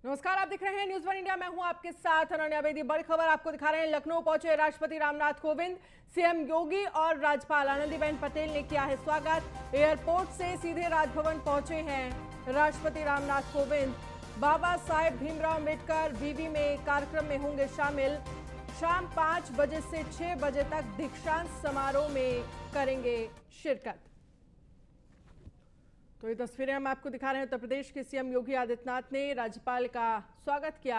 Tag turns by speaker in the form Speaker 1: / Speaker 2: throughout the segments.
Speaker 1: नमस्कार, आप देख रहे हैं न्यूज़ वन इंडिया। मैं हूं आपके साथ अनन्या बेदी। बड़ी खबर आपको दिखा रहे हैं। लखनऊ पहुंचे राष्ट्रपति रामनाथ कोविंद, सीएम योगी और राज्यपाल आनंदीबेन पटेल ने किया है स्वागत। एयरपोर्ट से सीधे राजभवन पहुंचे हैं राष्ट्रपति रामनाथ कोविंद। बाबा साहेब भीमराव अम्बेडकर वीवी में कार्यक्रम में होंगे शामिल। शाम 5 बजे से 6 बजे तक दीक्षांत समारोह में करेंगे शिरकत। तो ये तस्वीरें हम आपको दिखा रहे हैं। उत्तर प्रदेश के सीएम योगी आदित्यनाथ ने राज्यपाल का स्वागत किया।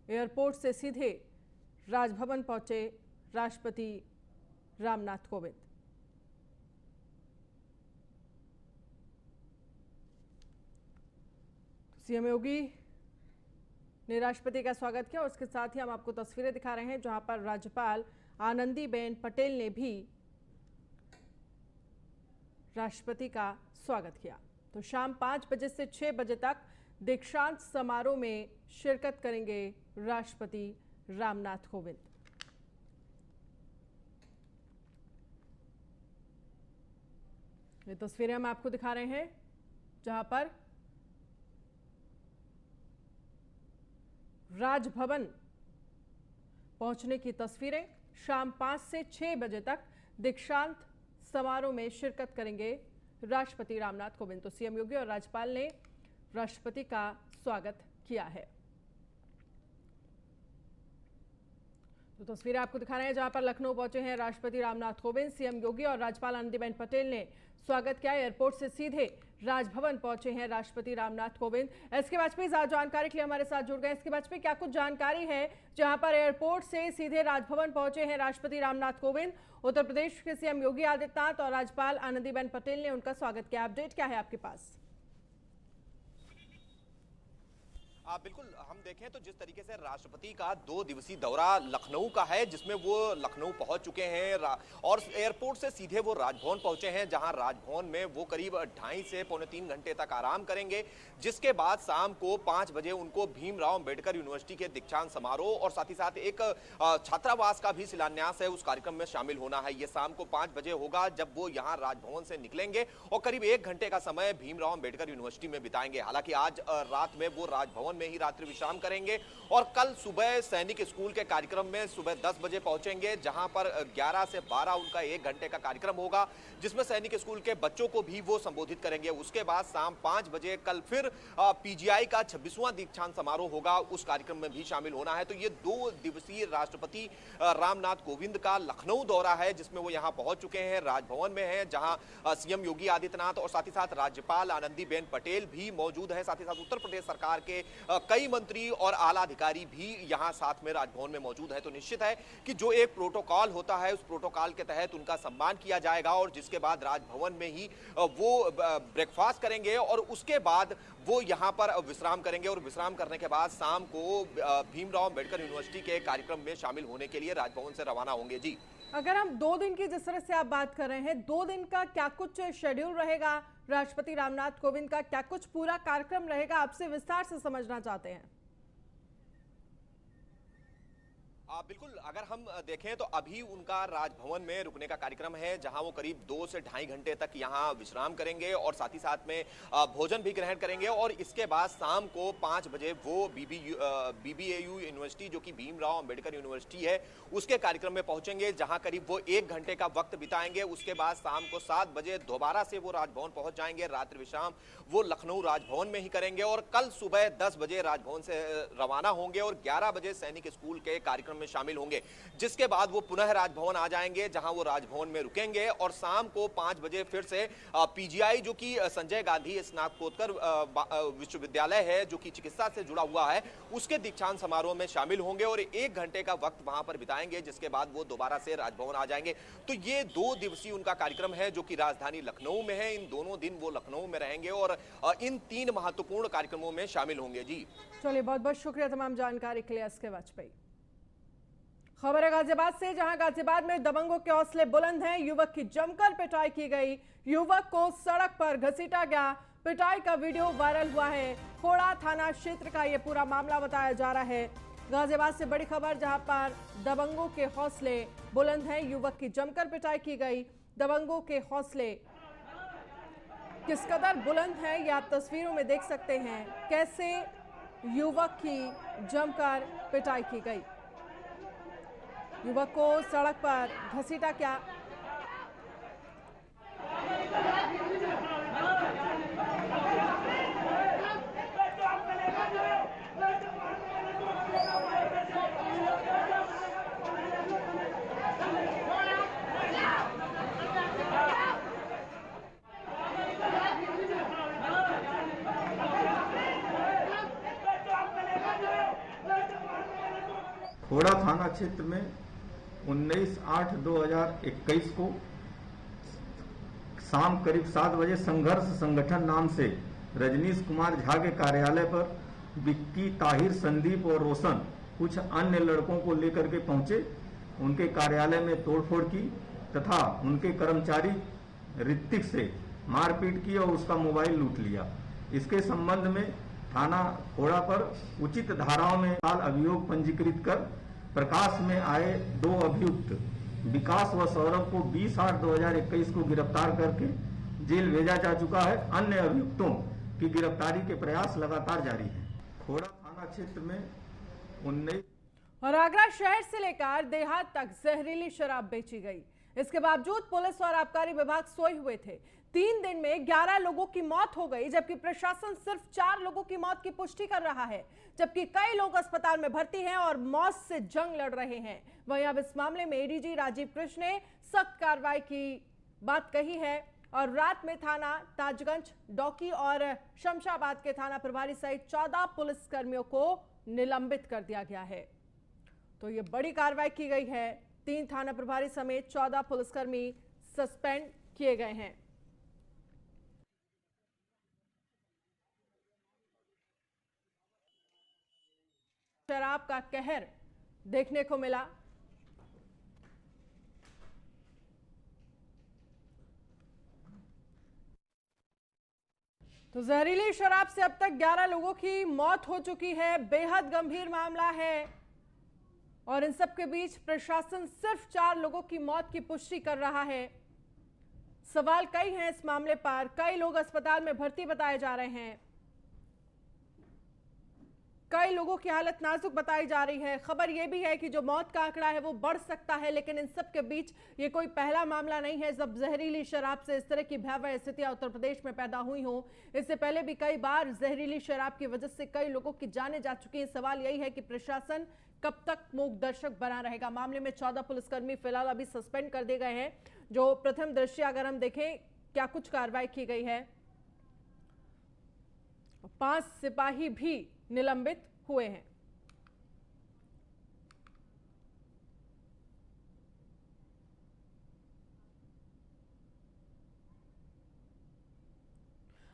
Speaker 1: एयरपोर्ट से सीधे राजभवन पहुंचे राष्ट्रपति रामनाथ कोविंद। सीएम योगी ने राष्ट्रपति का स्वागत किया और उसके साथ ही हम आपको तस्वीरें दिखा रहे हैं जहां पर राज्यपाल आनंदीबेन पटेल ने भी राष्ट्रपति का स्वागत किया। तो शाम 5 बजे से 6 बजे तक दीक्षांत समारोह में शिरकत करेंगे राष्ट्रपति रामनाथ कोविंद। ये तस्वीरें हम आपको दिखा रहे हैं जहां पर राजभवन पहुंचने की तस्वीरें। शाम 5 से 6 बजे तक दीक्षांत समारोह में शिरकत करेंगे राष्ट्रपति रामनाथ कोविंद। तो सीएम योगी और राज्यपाल ने राष्ट्रपति का स्वागत किया है। तो तस्वीरें आपको दिखा रहे हैं जहां पर लखनऊ पहुंचे हैं राष्ट्रपति रामनाथ कोविंद। सीएम योगी और राज्यपाल आनंदीबेन पटेल ने स्वागत किया। एयरपोर्ट से सीधे राजभवन पहुंचे हैं राष्ट्रपति रामनाथ कोविंद। एसके वाजपेयी जानकारी के लिए हमारे साथ जुड़ गए। एसके वाजपेयी, क्या कुछ जानकारी है जहां पर एयरपोर्ट से सीधे राजभवन पहुंचे हैं राष्ट्रपति रामनाथ कोविंद? उत्तर प्रदेश के सीएम योगी आदित्यनाथ और राज्यपाल आनंदीबेन पटेल ने उनका स्वागत किया। अपडेट क्या है आपके पास?
Speaker 2: बिल्कुल, हम देखें तो जिस तरीके से राष्ट्रपति का 2 दिवसीय दौरा लखनऊ का है, जिसमें वो लखनऊ पहुंच चुके हैं और एयरपोर्ट से सीधे वो राजभवन पहुंचे हैं, जहां राजभवन में वो करीब 2.5 से पौने 3 घंटे तक आराम करेंगे, जिसके बाद शाम को 5 बजे उनको भीमराव अम्बेडकर यूनिवर्सिटी के दीक्षांत समारोह और साथ ही साथ एक छात्रावास का भी शिलान्यास है, उस कार्यक्रम में शामिल होना है। ये शाम को 5 बजे होगा जब वो यहाँ राजभवन से निकलेंगे और करीब 1 घंटे का समय भीमराव अम्बेडकर यूनिवर्सिटी में बिताएंगे। हालांकि आज रात में वो राजभवन में ही रात्रि विश्राम करेंगे और कल सुबह सैनिक स्कूल के कार्यक्रम में सुबह 10 बजे पहुंचेंगे, जहां पर 11 से 12 उनका 1 घंटे का कार्यक्रम होगा, जिसमें सैनिक स्कूल के बच्चों को भी वो संबोधित करेंगे। उसके बाद शाम 5 बजे कल फिर पीजीआई का 26वां दीक्षांत समारोह होगा, उस कार्यक्रम में भी शामिल होना है। तो ये 2 दिवसीय राष्ट्रपति रामनाथ कोविंद का लखनऊ दौरा है, जिसमें वो यहाँ पहुंच चुके हैं, राजभवन में है, जहां सीएम योगी आदित्यनाथ और साथ ही साथ राज्यपाल आनंदीबेन पटेल भी मौजूद है। साथ ही साथ उत्तर प्रदेश सरकार के कई मंत्री और आला अधिकारी भी यहां साथ में राजभवन में मौजूद है। तो निश्चित है कि जो एक प्रोटोकॉल होता है, उस प्रोटोकॉल के तहत उनका सम्मान किया जाएगा और जिसके बाद राजभवन में ही वो ब्रेकफास्ट करेंगे और उसके बाद वो यहां पर विश्राम करेंगे और विश्राम करने के बाद शाम को भीमराव अम्बेडकर यूनिवर्सिटी के कार्यक्रम में शामिल होने के लिए राजभवन से रवाना होंगे। जी,
Speaker 1: अगर हम 2 दिन की जिस तरह से आप बात कर रहे हैं, 2 दिन का क्या कुछ शेड्यूल रहेगा राष्ट्रपति रामनाथ कोविंद का? क्या कुछ पूरा कार्यक्रम रहेगा? आपसे विस्तार से समझना चाहते हैं।
Speaker 2: बिल्कुल, अगर हम देखें तो अभी उनका राजभवन में रुकने का कार्यक्रम है, जहां वो करीब 2 से 2.5 घंटे तक यहां विश्राम करेंगे और साथ ही साथ में भोजन भी ग्रहण करेंगे और इसके बाद शाम को 5 बजे वो बीबीएयू यूनिवर्सिटी, जो कि भीमराव अम्बेडकर यूनिवर्सिटी है, उसके कार्यक्रम में पहुंचेंगे, जहां करीब वो 1 घंटे का वक्त बिताएंगे। उसके बाद शाम को 7 बजे दोबारा से वो राजभवन पहुंच जाएंगे। रात्रि विश्राम वो लखनऊ राजभवन में ही करेंगे और कल सुबह 10 बजे राजभवन से रवाना होंगे और 11 बजे सैनिक स्कूल के कार्यक्रम में शामिल होंगे, जिसके बाद वो पुनः राजभवन आ जाएंगे, जहां वो राजभवन में रुकेंगे और शाम को 5 बजे फिर से पीजीआई, जो कि संजय गांधी स्नातकोत्तर विश्वविद्यालय है, जो कि चिकित्सा से जुड़ा हुआ है, उसके दीक्षांत समारोह में शामिल होंगे और 1 घंटे का वक्त वहां पर बिताएंगे, जिसके बाद वो दोबारा से राजभवन आ जाएंगे। तो ये 2 दिवसीय उनका कार्यक्रम है, जो कि राजधानी लखनऊ में है। इन दोनों दिन वो लखनऊ में रहेंगे और इन 3 महत्वपूर्ण कार्यक्रमों में शामिल होंगे। जी,
Speaker 1: चलिए, बहुत बहुत शुक्रिया तमाम जानकारी के लिए एसके वाजपेयी। खबर है गाजियाबाद से, जहां गाजियाबाद में दबंगों के हौसले बुलंद हैं। युवक की जमकर पिटाई की गई, युवक को सड़क पर घसीटा गया। पिटाई का वीडियो वायरल हुआ है। खोड़ा थाना क्षेत्र का यह पूरा मामला बताया जा रहा है। गाजियाबाद से बड़ी खबर, जहां पर दबंगों के हौसले बुलंद हैं। युवक की जमकर पिटाई की गई, दबंगों के हौसले किस कदर बुलंद है ये आप तस्वीरों में देख सकते हैं, कैसे युवक की जमकर पिटाई की गई। युवक को सड़क पर घसीटा क्या,
Speaker 3: खोड़ा थाना क्षेत्र में 19/8/2021 को शाम करीब 7 बजे संघर्ष संगठन नाम से रजनीश कुमार झा के कार्यालय पर विक्की, ताहिर, संदीप और रोशन कुछ अन्य लड़कों को लेकर के पहुंचे। उनके कार्यालय में तोड़फोड़ की तथा उनके कर्मचारी ऋतिक से मारपीट की और उसका मोबाइल लूट लिया। इसके संबंध में थाना खोड़ा पर उचित धाराओं में अभियोग पंजीकृत कर प्रकाश में आए 2 अभियुक्त विकास व सौरभ को 20/8/2021 को गिरफ्तार करके जेल भेजा जा चुका है। अन्य अभियुक्तों की गिरफ्तारी के प्रयास लगातार जारी हैं। खोड़ा थाना क्षेत्र में 19
Speaker 1: और आगरा शहर से लेकर देहात तक जहरीली शराब बेची गई। इसके बावजूद पुलिस और आबकारी विभाग सोए हुए थे। 3 दिन में 11 लोगों की मौत हो गई, जबकि प्रशासन सिर्फ 4 लोगों की मौत की पुष्टि कर रहा है, जबकि कई लोग अस्पताल में भर्ती हैं और मौत से जंग लड़ रहे हैं। वहीं अब इस मामले में एडीजी राजीव कृष्ण ने सख्त कार्रवाई की बात कही है और रात में थाना ताजगंज, डौकी और शमशाबाद के थाना प्रभारी सहित 14 पुलिसकर्मियों को निलंबित कर दिया गया है। तो ये बड़ी कार्रवाई की गई है। 3 थाना प्रभारी समेत 14 पुलिसकर्मी सस्पेंड किए गए हैं। शराब का कहर देखने को मिला। तो जहरीली शराब से अब तक 11 लोगों की मौत हो चुकी है। बेहद गंभीर मामला है और इन सब के बीच प्रशासन सिर्फ 4 लोगों की मौत की पुष्टि कर रहा है। सवाल कई हैं इस मामले पर। कई लोग अस्पताल में भर्ती बताए जा रहे हैं, कई लोगों की हालत नाजुक बताई जा रही है। खबर यह भी है कि जो मौत का आंकड़ा है वो बढ़ सकता है, लेकिन इन सब के बीच ये कोई पहला मामला नहीं है जब जहरीली शराब से इस तरह की भयावह स्थितियां उत्तर प्रदेश में पैदा हुई हों। इससे पहले भी कई बार जहरीली शराब की वजह से कई लोगों की जानें जा चुकी हैं। सवाल यही है कि प्रशासन कब तक मूक दर्शक बना रहेगा। मामले में 14 पुलिसकर्मी फिलहाल अभी सस्पेंड कर दिए गए हैं। जो प्रथम दृष्टया अगर हम देखें क्या कुछ कार्रवाई की गई है, 5 सिपाही भी निलंबित हुए हैं।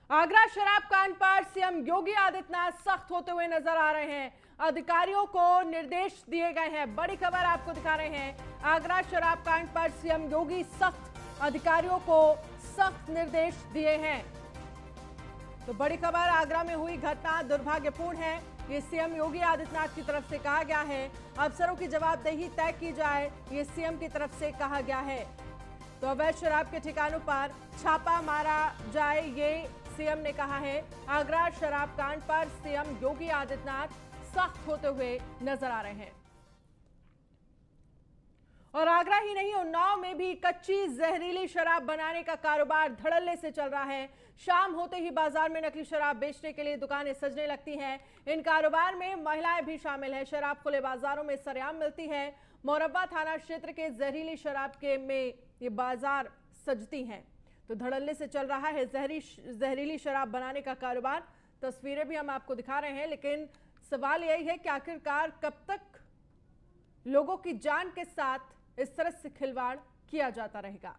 Speaker 1: आगरा शराब कांड पर सीएम योगी आदित्यनाथ सख्त होते हुए नजर आ रहे हैं। अधिकारियों को निर्देश दिए गए हैं। बड़ी खबर आपको दिखा रहे हैं। आगरा शराब कांड पर सीएम योगी सख्त, अधिकारियों को सख्त निर्देश दिए हैं। तो बड़ी खबर, आगरा में हुई घटना दुर्भाग्यपूर्ण है, ये सीएम योगी आदित्यनाथ की तरफ से कहा गया है। अफसरों की जवाबदेही तय की जाए, ये सीएम की तरफ से कहा गया है। तो अवैध शराब के ठिकानों पर छापा मारा जाए, ये सीएम ने कहा है। आगरा शराब कांड पर सीएम योगी आदित्यनाथ सख्त होते हुए नजर आ रहे हैं। और आगरा ही नहीं, उन्नाव में भी कच्ची जहरीली शराब बनाने का कारोबार धड़ल्ले से चल रहा है। शाम होते ही बाजार में नकली शराब बेचने के लिए दुकानें सजने लगती हैं। इन कारोबार में महिलाएं भी शामिल हैं। शराब खुले बाजारों में सरेआम मिलती है। मोरब्बा थाना क्षेत्र के जहरीली शराब के में ये बाजार सजती हैं। तो धड़ल्ले से चल रहा है जहरीली शराब बनाने का कारोबार। तस्वीरें भी हम आपको दिखा रहे हैं, लेकिन सवाल यही है कि आखिरकार कब तक लोगों की जान के साथ इस तरह से खिलवाड़ किया जाता रहेगा।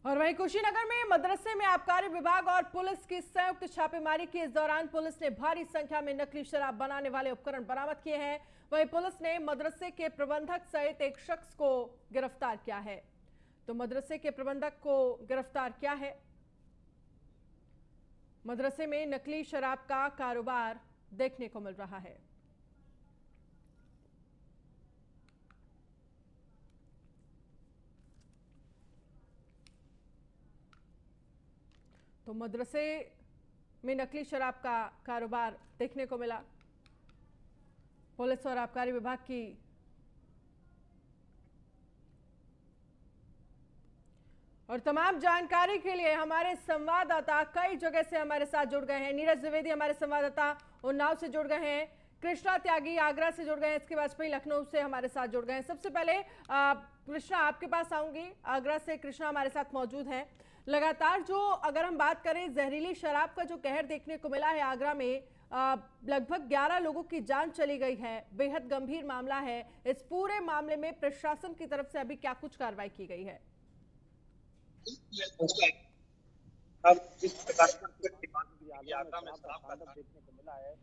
Speaker 1: और वहीं कुशीनगर में मदरसे में आबकारी विभाग और पुलिस की संयुक्त छापेमारी की। इस दौरान पुलिस ने भारी संख्या में नकली शराब बनाने वाले उपकरण बरामद किए हैं। वहीं पुलिस ने मदरसे के प्रबंधक सहित एक शख्स को गिरफ्तार किया है। तो मदरसे के प्रबंधक को गिरफ्तार किया है। मदरसे में नकली शराब का कारोबार देखने को मिल रहा है। तो मदरसे में नकली शराब का कारोबार देखने को मिला। पुलिस और आबकारी विभाग की और तमाम जानकारी के लिए हमारे संवाददाता कई जगह से हमारे साथ जुड़ गए हैं। नीरज द्विवेदी हमारे संवाददाता उन्नाव से जुड़ गए हैं, कृष्णा त्यागी आगरा से जुड़ गए हैं, इसके वाजपेयी लखनऊ से हमारे साथ जुड़ गए हैं। सबसे पहले कृष्णा आपके पास आऊंगी, आगरा से कृष्णा हमारे साथ मौजूद हैं। लगातार जो अगर हम बात करें जहरीली शराब का जो कहर देखने को मिला है आगरा में, लगभग 11 लोगों की जान चली गई है, बेहद गंभीर मामला है। इस पूरे मामले में प्रशासन की तरफ से अभी क्या कुछ कार्रवाई की गई है?
Speaker 4: अब जिस प्रकार देखने को मिला है,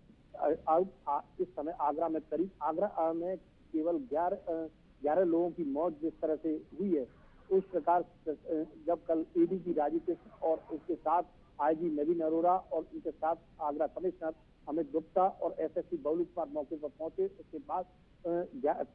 Speaker 4: इस समय आगरा में करीब आगरा में केवल 11 लोगों की मौत जिस तरह से हुई है, उस प्रकार जब कल एडीजी राजीव कृष्ण और उसके साथ आईजी नवीन अरोड़ा और उनके साथ आगरा कमिश्नर अमित गुप्ता और एसएसपी बबलू कुमार मौके पर पहुंचे, उसके बाद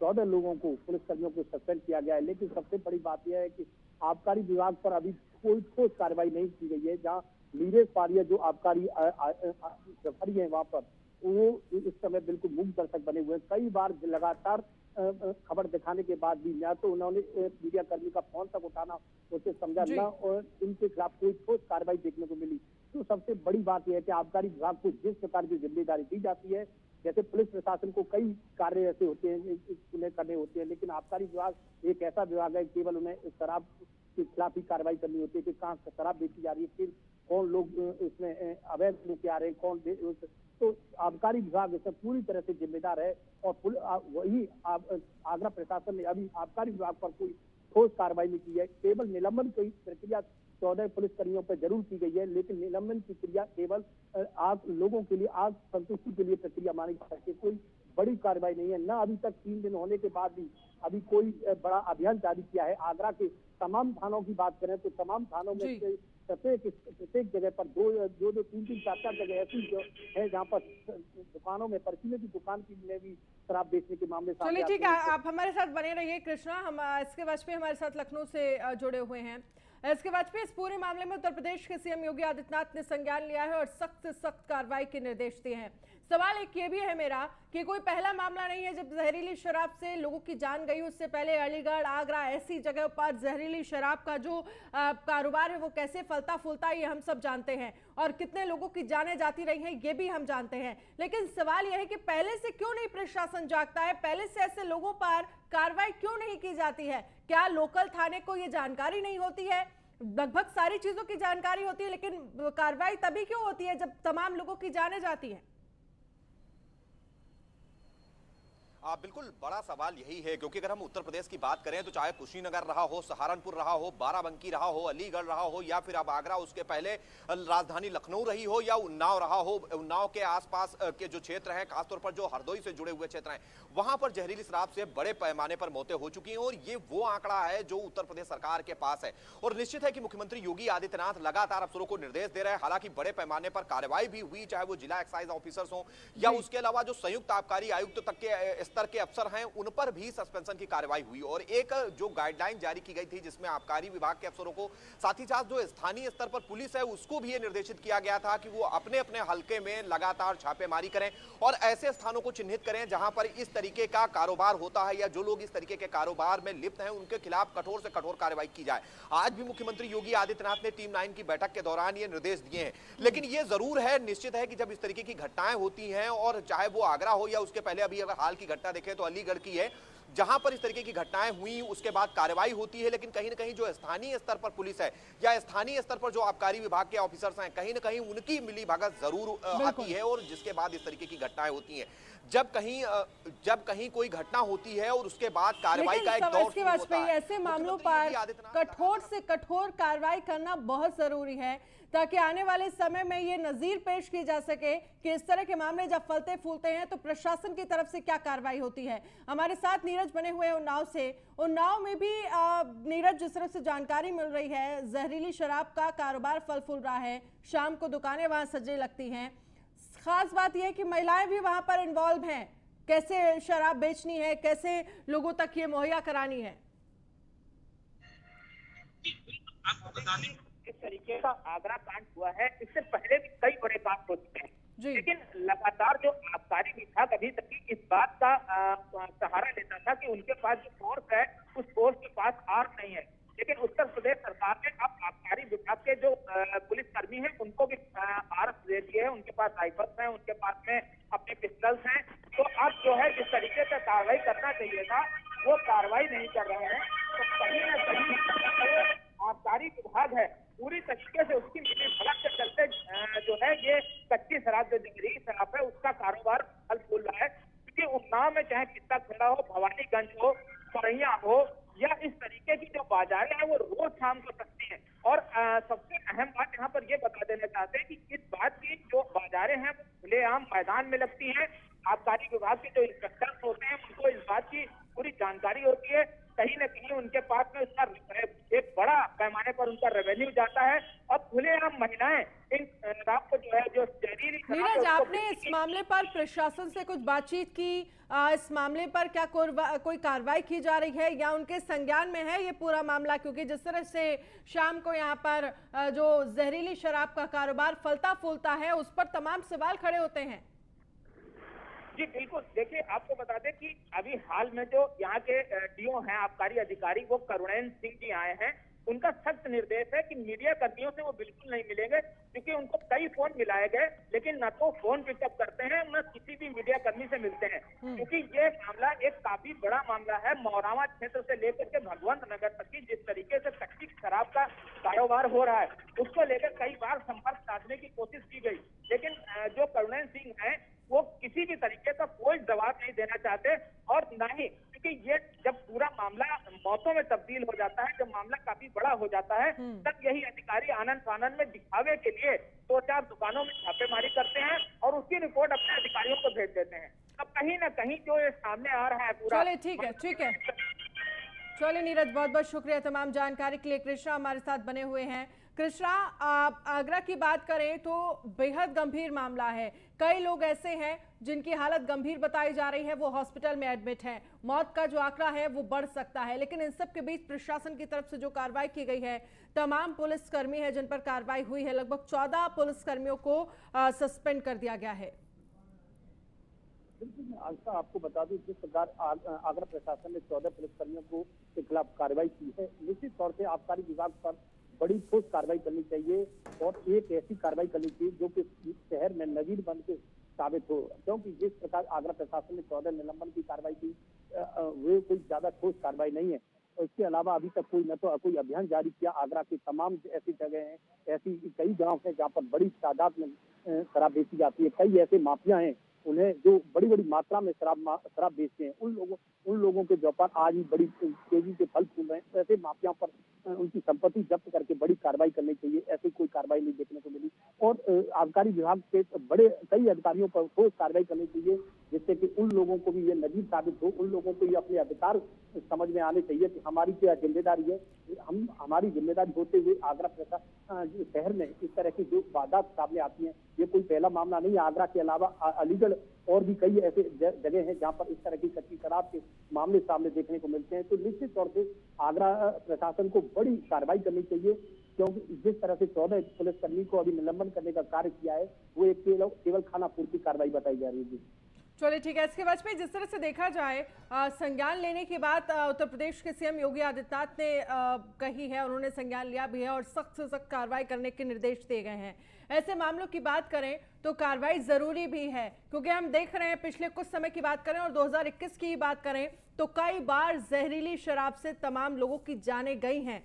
Speaker 4: 14 लोगों को पुलिसकर्मियों को सस्पेंड किया गया है। लेकिन सबसे बड़ी बात यह है कि आबकारी विभाग पर अभी कोई ठोस कार्रवाई नहीं की गई है। जहां नीरज पारिया जो आबकारी प्रभारी है वहां पर, वो इस समय बिल्कुल मूक दर्शक बने हुए हैं। कई बार लगातार खबर दिखाने के बाद भी ना तो उन्होंने मीडिया कर्मी का फोन तक उठाना उसे समझा ना, और इनके खिलाफ कोई ठोस कार्रवाई देखने को मिली। तो सबसे बड़ी बात यह है कि आबकारी विभाग को जिस प्रकार की जिम्मेदारी दी जाती है, जैसे पुलिस प्रशासन को कई कार्य ऐसे होते हैं उन्हें करने होते हैं, लेकिन आबकारी विभाग एक ऐसा विभाग है केवल उन्हें शराब के खिलाफ ही कार्रवाई करनी होती है कि कहाँ शराब बेची जा रही है, फिर कौन लोग इसमें अवैध लेके आ रहे हैं, कौन तो आबकारी विभाग इसमें पूरी तरह से जिम्मेदार है। और वही आगरा प्रशासन ने अभी आबकारी विभाग पर कोई ठोस कार्रवाई नहीं की है। केवल निलंबन की प्रक्रिया 14 पुलिसकर्मियों पर जरूर की गई है, लेकिन निलंबन की क्रिया केवल लोगों के लिए आग संतुष्टि के लिए प्रक्रिया मानी जा सकती है। कोई बड़ी कार्रवाई नहीं है ना। अभी तक 3 दिन होने के बाद भी अभी कोई बड़ा अभियान जारी किया है। आगरा के तमाम थानों की बात करें तो तमाम थानों में प्रत्येक जगह पर 2, 3, 4 जगह ऐसी जो है जहाँ पर दुकानों में परचूने की दुकान की में भी शराब बेचने के मामले सामने आते हैं।
Speaker 1: ठीक है, आप हमारे साथ बने रहिए कृष्णा। हम इसके वाजपेयी हमारे साथ लखनऊ से जुड़े हुए हैं। इसके वाजपेयी, इस पूरे मामले में उत्तर प्रदेश के सीएम योगी आदित्यनाथ ने संज्ञान लिया है और सख्त से सख्त कार्रवाई के निर्देश दिए हैं। सवाल एक ये भी है मेरा कि कोई पहला मामला नहीं है जब जहरीली शराब से लोगों की जान गई। उससे पहले अलीगढ़, आगरा ऐसी जगह पर जहरीली शराब का जो कारोबार है वो कैसे फलता फूलता है ये हम सब जानते हैं, और कितने लोगों की जानें जाती रही हैं ये भी हम जानते हैं। लेकिन सवाल यह है कि पहले से क्यों नहीं प्रशासन जागता है, पहले से ऐसे लोगों पर कार्रवाई क्यों नहीं की जाती है? क्या लोकल थाने को ये जानकारी नहीं होती है? लगभग सारी चीजों की जानकारी होती है, लेकिन कार्रवाई तभी क्यों होती है जब तमाम लोगों की जानें जाती है?
Speaker 2: बिल्कुल बड़ा सवाल यही है, क्योंकि अगर हम उत्तर प्रदेश की बात करें तो चाहे कुशीनगर रहा हो, सहारनपुर रहा हो, बाराबंकी रहा हो, अलीगढ़ रहा हो, या फिर अब आगरा, उसके पहले राजधानी लखनऊ रही हो, या उन्नाव रहा हो, उन्नाव के आसपास के जो क्षेत्र हैं, खासतौर पर जो हरदोई से जुड़े हुए क्षेत्र हैं, वहां पर जहरीली शराब से बड़े पैमाने पर मौतें हो चुकी हैं। और ये वो आंकड़ा है जो उत्तर प्रदेश सरकार के पास है। और निश्चित है कि मुख्यमंत्री योगी आदित्यनाथ लगातार अफसरों को निर्देश दे रहे हैं। हालांकि बड़े पैमाने पर कार्रवाई भी हुई, चाहे वो जिला एक्साइज ऑफिसर्स हो या उसके अलावा जो संयुक्त आबकारी आयुक्त तक के स्तर के अफसर हैं, उन पर भी सस्पेंशन की कार्रवाई हुई। और एक जो गाइडलाइन जारी की गई थी जिसमें आबकारी विभाग के अफसरों को, साथ ही साथ जो स्थानीय स्तर पर पुलिस है उसको भी ये निर्देशित किया गया था कि वो अपने अपने हलके में लगातार छापेमारी करें और ऐसे स्थानों को चिन्हित करें जहां पर इस तरीके का कारोबार होता है या जो लोग इस तरीके के कारोबार में लिप्त हैं उनके खिलाफ कठोर से कठोर कार्रवाई की जाए। आज भी मुख्यमंत्री योगी आदित्यनाथ ने टीम 9 की बैठक के दौरान ये निर्देश दिए हैं। लेकिन ये जरूर है, निश्चित है कि जब इस तरीके की घटनाएं होती हैं, और चाहे वो आगरा हो या उसके पहले अभी अगर हाल की घटना देखें तो अलीगढ़ की है, जहां पर इस तरीके की घटनाएं हुई उसके बाद कार्रवाई होती है, लेकिन कहीं ना कहीं जो स्थानीय स्तर पर पुलिस है या स्थानीय स्तर पर जो आबकारी विभाग के ऑफिसर्स हैं, कहीं ना कहीं उनकी मिलीभगत जरूर आती है। और जिसके बाद इस तरीके की घटनाएं होती हैं, जब कहीं कोई घटना होती है और उसके बाद कार्रवाई का एक दौर शुरू होता है,
Speaker 1: ऐसे मामलों पर कठोर से कठोर कार्रवाई करना बहुत जरूरी है ताकि आने वाले समय में ये नजीर पेश की जा सके कि इस तरह के मामले जब फलते फूलते हैं तो प्रशासन की तरफ से क्या कार्रवाई होती है। हमारे साथ नीरज बने हुए हैं उन्नाव से। उन्नाव में भी नीरज, जिस तरह से जानकारी मिल रही है, जहरीली शराब का कारोबार फल फूल रहा है, शाम को दुकानें वहां सजने लगती हैं। खास बात यह है कि महिलाएं भी वहां पर इन्वॉल्व हैं, कैसे शराब बेचनी है, कैसे लोगों तक ये मुहैया करानी है।
Speaker 4: आपको बता दें इस तरीके
Speaker 5: तरीके का आगरा कांड हुआ है, इससे पहले भी कई बड़े कांड हो चुके हैं, लेकिन लगातार जो आबकारी विभाग अभी तक इस बात का सहारा लेता था कि उनके पास जो फोर्स है उस फोर्स के पास आर्म नहीं है। लेकिन उत्तर प्रदेश सरकार ने अब आबकारी विभाग के जो पुलिसकर्मी हैं उनको भी आर्म्स दे दिए हैं, उनके पास राइफल्स हैं, उनके पास में अपने पिस्टल्स हैं। तो अब जो है जिस तरीके से कार्रवाई करना चाहिए था वो कार्रवाई नहीं कर रहे हैं। तो कहीं ना कहीं आबकारी विभाग है पूरी तरीके से उसकी मिली भगत के चलते जो है ये कच्ची शराब जो जहरीली शराब है उसका कारोबार फल फूल रहा है। क्योंकि उन्नाव में चाहे कितना खेड़ा हो, भवानीगंज हो, सरैया हो या इस तरीके की जो बाजारें हैं वो रोज शाम को सकती हैं। और सबसे अहम बात यहाँ पर ये बता देना चाहते हैं कि इस बात की जो बाजारें हैं वो खुलेआम मैदान में लगती हैं। आबकारी विभाग के जो इंस्पेक्टर्स होते हैं उनको इस बात की पूरी जानकारी होती है। कहीं न कहीं उनके पास में उसका एक बड़ा पैमाने पर उनका रेवेन्यू जाता है और खुलेआम महिलाएं इन शराब को जो है जो जहरीली
Speaker 1: नीरज, आपने इस मामले पर प्रशासन से कुछ बातचीत की? इस मामले पर क्या कोई कार्रवाई की जा रही है या उनके संज्ञान में है ये पूरा मामला? क्योंकि जिस तरह से शाम को यहाँ पर जो जहरीली शराब का कारोबार फलता फूलता है उस पर तमाम सवाल खड़े होते हैं।
Speaker 5: जी बिल्कुल, देखिए आपको बता दें कि अभी हाल में जो यहाँ के डीओ हैं आबकारी अधिकारी वो करुणेन सिंह जी आए हैं। उनका सख्त निर्देश है कि मीडिया कर्मियों से वो बिल्कुल नहीं मिलेंगे, क्योंकि उनको कई फोन मिलाए गए लेकिन न तो फोन पिकअप करते हैं न किसी भी मीडिया कर्मी से मिलते हैं। क्योंकि ये मामला एक काफी बड़ा मामला है। मौरावा क्षेत्र से लेकर के भगवंत नगर तक की जिस तरीके से कच्ची शराब का कारोबार हो रहा है उसको लेकर कई बार संपर्क साधने की कोशिश की गई, लेकिन जो करुणेन सिंह है वो किसी भी तरीके का कोई जवाब नहीं देना चाहते। और न ही क्योंकि ये जब पूरा मामला मौतों में तब्दील हो जाता है, जब मामला काफी बड़ा हो जाता है, तब यही अधिकारी आनंद फानंद में दिखावे के लिए 2-4 दुकानों में छापेमारी करते हैं और उसकी रिपोर्ट अपने अधिकारियों को भेज देते हैं। अब कहीं ना कहीं जो ये सामने आ रहा है पूरा।
Speaker 1: चलिए ठीक है। चलिए नीरज, बहुत बहुत शुक्रिया तमाम जानकारी के लिए। कृष्णा हमारे साथ बने हुए हैं। कृष्णा, आगरा की बात करें तो बेहद गंभीर मामला है। कई लोग ऐसे हैं जिनकी हालत गंभीर बताई जा रही है, वो हॉस्पिटल में एडमिट हैं। मौत का जो आंकड़ा है वो बढ़ सकता है, लेकिन इन सब के बीच प्रशासन की तरफ से जो कार्रवाई की गई है, तमाम पुलिसकर्मी है जिन पर कार्रवाई हुई है, लगभग 14 पुलिसकर्मियों को सस्पेंड कर दिया गया है।
Speaker 4: बिल्कुल, आशा आपको बता दूं जिस प्रकार आगरा प्रशासन ने 14 पुलिसकर्मियों के खिलाफ कार्रवाई की है, निश्चित तौर से आबकारी विभाग पर बड़ी ठोस कार्रवाई करनी चाहिए और एक ऐसी कार्रवाई करनी चाहिए जो कि शहर में नजीर बन के साबित हो। क्योंकि जिस प्रकार आगरा प्रशासन ने 14 निलंबन की कार्रवाई की वे कोई ज्यादा ठोस कार्रवाई नहीं है। और इसके अलावा अभी तक कोई अभियान जारी किया। आगरा के तमाम ऐसी जगह हैं, ऐसी कई गांव हैं जहाँ पर बड़ी तादाद में शराब बेची जाती है। कई ऐसे माफिया हैं उन्हें जो बड़ी बड़ी मात्रा में शराब बेचते हैं, उन लोगों के व्यापार आज भी बड़ी तेजी से फल फूल रहे हैं। ऐसे माफियाओं पर उनकी संपत्ति जब्त करके बड़ी कार्रवाई करनी चाहिए। ऐसी कोई कार्रवाई नहीं देखने को मिली और आबकारी विभाग के बड़े कई अधिकारियों पर ठोस कार्रवाई करनी चाहिए, जिससे कि उन लोगों को भी ये नजीर साबित हो, उन लोगों को ये अपने अधिकार समझ में आने चाहिए कि हमारी क्या जिम्मेदारी है। हमारी जिम्मेदारी होते हुए आगरा शहर में इस तरह की जो वारदात सामने आती है, ये कोई पहला मामला नहीं है। आगरा के अलावा अलीगढ़ और भी कई ऐसे जगह हैं जहां पर इस तरह की कच्ची शराब के मामले सामने देखने को मिलते हैं। तो निश्चित तौर से आगरा प्रशासन को बड़ी कार्रवाई करनी चाहिए, क्योंकि जिस तरह से 14 पुलिसकर्मी को अभी निलंबन करने का कार्य किया है वो एक केवल खाना पूर्ति कार्रवाई बताई जा रही है।
Speaker 1: चलिए ठीक है। इसके वजह में जिस तरह से देखा जाए, संज्ञान लेने की बात उत्तर प्रदेश के सीएम योगी आदित्यनाथ ने कही है, उन्होंने संज्ञान लिया भी है और सख्त से सख्त कार्रवाई करने के निर्देश दिए गए हैं। ऐसे मामलों की बात करें तो कार्रवाई जरूरी भी है, क्योंकि हम देख रहे हैं पिछले कुछ समय की बात करें और 2021 की बात करें तो कई बार जहरीली शराब से तमाम लोगों की जानें गई हैं।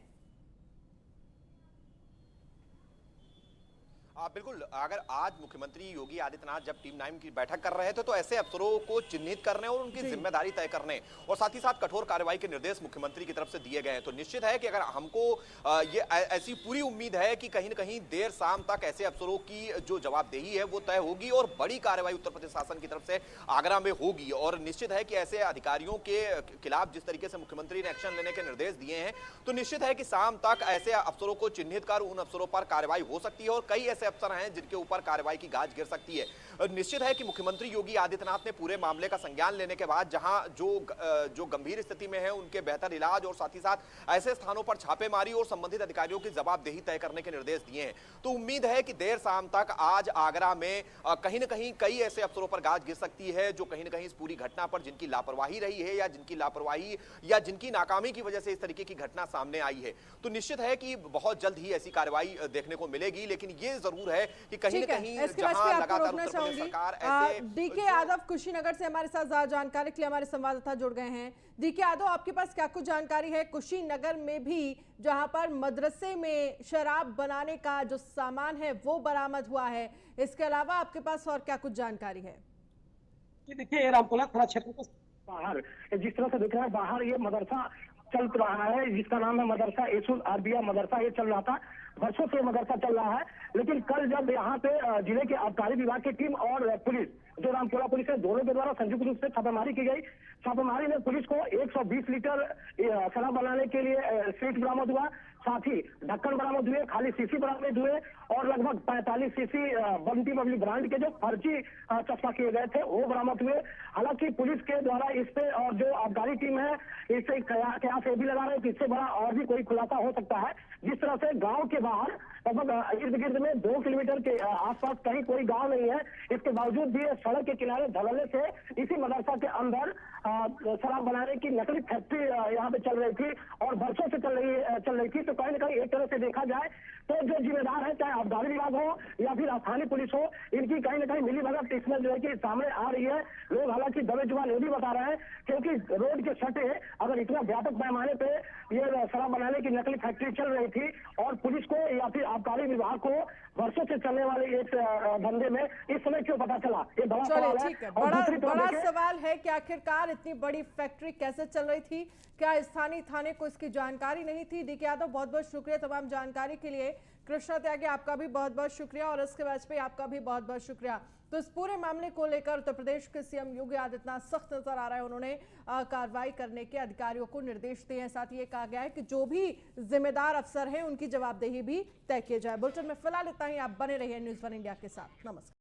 Speaker 2: बिल्कुल, अगर आज मुख्यमंत्री योगी आदित्यनाथ जब टीम 9 की बैठक कर रहे थे तो ऐसे अफसरों को चिन्हित करने और उनकी जिम्मेदारी तय करने और साथ ही साथ कठोर कार्रवाई के निर्देश मुख्यमंत्री की तरफ से दिए गए हैं। तो निश्चित है कि अगर हमको ये ऐसी पूरी उम्मीद है कि कहीं न कहीं देर शाम तक ऐसे अफसरों की जो जवाबदेही है वो तय होगी और बड़ी कार्रवाई उत्तर प्रदेश शासन की तरफ से आगरा में होगी। और निश्चित है कि ऐसे अधिकारियों के खिलाफ जिस तरीके से मुख्यमंत्री ने एक्शन लेने के निर्देश दिए हैं, तो निश्चित है कि शाम तक ऐसे अफसरों को चिन्हित कर उन अफसरों पर कार्रवाई हो सकती है और कई ऐसे अफसर हैं जिनके ऊपर कार्रवाई की गाज गिर सकती है। निश्चित है कि मुख्यमंत्री योगी आदित्यनाथ ने पूरे मामले का संज्ञान लेने के बाद जहां जो गंभीर स्थिति में है उनके बेहतर इलाज और साथ ही साथ ऐसे स्थानों पर छापेमारी और संबंधित अधिकारियों की जवाबदेही तय करने के निर्देश दिए हैं। तो उम्मीद है कि देर शाम तक आज आगरा में कहीं न कहीं कई ऐसे अफसरों पर गाज गिर सकती है जो कहीं न कहीं इस पूरी घटना पर जिनकी लापरवाही रही है या जिनकी लापरवाही या जिनकी नाकामी की वजह से इस तरीके की घटना सामने आई है। तो निश्चित है कि बहुत जल्द ही ऐसी कार्रवाई देखने को मिलेगी, लेकिन ये जरूर है कि कहीं न कहीं जहां लगातार उत्तर प्रदेश सरकार ऐसे
Speaker 1: डीके यादव कुशीनगर से हमारे साथ ज्यादा जानकारी के लिए हमारे संवाददाता जुड़ गए हैं। डीके यादव, आपके पास क्या कुछ जानकारी है? कुशीनगर में भी जहां पर मदरसे में शराब बनाने का जो सामान है वो बरामद हुआ है, इसके अलावा आपके पास और क्या कुछ जानकारी है?
Speaker 6: देखिए, रामपुरा थाना क्षेत्र के बाहर जिस तरह से देख रहे हैं, बाहर ये मदरसा चल रहा है जिसका नाम है मदरसा एसुल अरबिया मदरसा। ये चल रहा था, वर्षों से मदरसा चल रहा है, लेकिन कल जब यहाँ पे जिले के आबकारी विभाग की टीम और पुलिस, जो रामपुरा पुलिस है, दोनों के द्वारा संयुक्त रूप से छापेमारी की गई। छापेमारी में पुलिस को 120 लीटर शराब बनाने के लिए स्वीट बरामद हुआ, साथ ही ढक्कन बरामद हुए, खाली शीशी बरामद हुए और लगभग 45 शीशी बंटी बबली ब्रांड के जो फर्जी चस्पा किए गए थे वो बरामद हुए। हालांकि पुलिस के द्वारा इस पे और जो आबकारी टीम है इससे कयास ये भी लगा रहे हैं कि इससे बड़ा और भी कोई खुलासा हो सकता है। जिस तरह से गांव के बाहर लगभग इर्द गिर्द में 2 किलोमीटर के आसपास कहीं कोई गांव नहीं है, इसके बावजूद भी सड़क के किनारे धड़ल्ले से इसी मदरसा के अंदर शराब बनाने की नकली फैक्ट्री यहाँ पे चल रही थी और वर्षों से चल रही थी। तो कहीं ना कहीं एक तरह से देखा जाए तो जो जिम्मेदार है, चाहे आबकारी विभाग हो या फिर स्थानीय पुलिस हो, इनकी कहीं ना कहीं मिली भगत इसमें जो है कि सामने आ रही है। लोग हालांकि दबे जुबान ये भी बता रहे हैं क्योंकि रोड के सटे अगर इतना व्यापक पैमाने पे ये शराब बनाने की नकली फैक्ट्री चल रही थी और पुलिस को या फिर आबकारी विभाग को वर्षों से चलने वाले इस धंधे में इस समय क्यों पता चला, ये बड़ा सवाल है।
Speaker 1: बड़ा सवाल है कि आखिरकार इतनी बड़ी फैक्ट्री कैसे चल रही थी? क्या स्थानीय थाने को इसकी जानकारी नहीं थी? डीके यादव, बहुत बहुत शुक्रिया तमाम जानकारी के लिए। कृष्णा त्यागी, आपका भी बहुत बहुत शुक्रिया और इसके वाजपेयी, आपका भी बहुत बहुत शुक्रिया। तो इस पूरे मामले को लेकर उत्तर प्रदेश के सीएम योगी आदित्यनाथ सख्त नजर आ रहा है। उन्होंने कार्रवाई करने के अधिकारियों को निर्देश दिए हैं। साथ ही ये कहा गया है कि जो भी जिम्मेदार अफसर हैं उनकी जवाबदेही भी तय की जाए। बुलेटिन में फिलहाल इतना ही। आप बने रहिए न्यूज़ 1 इंडिया के साथ। नमस्कार।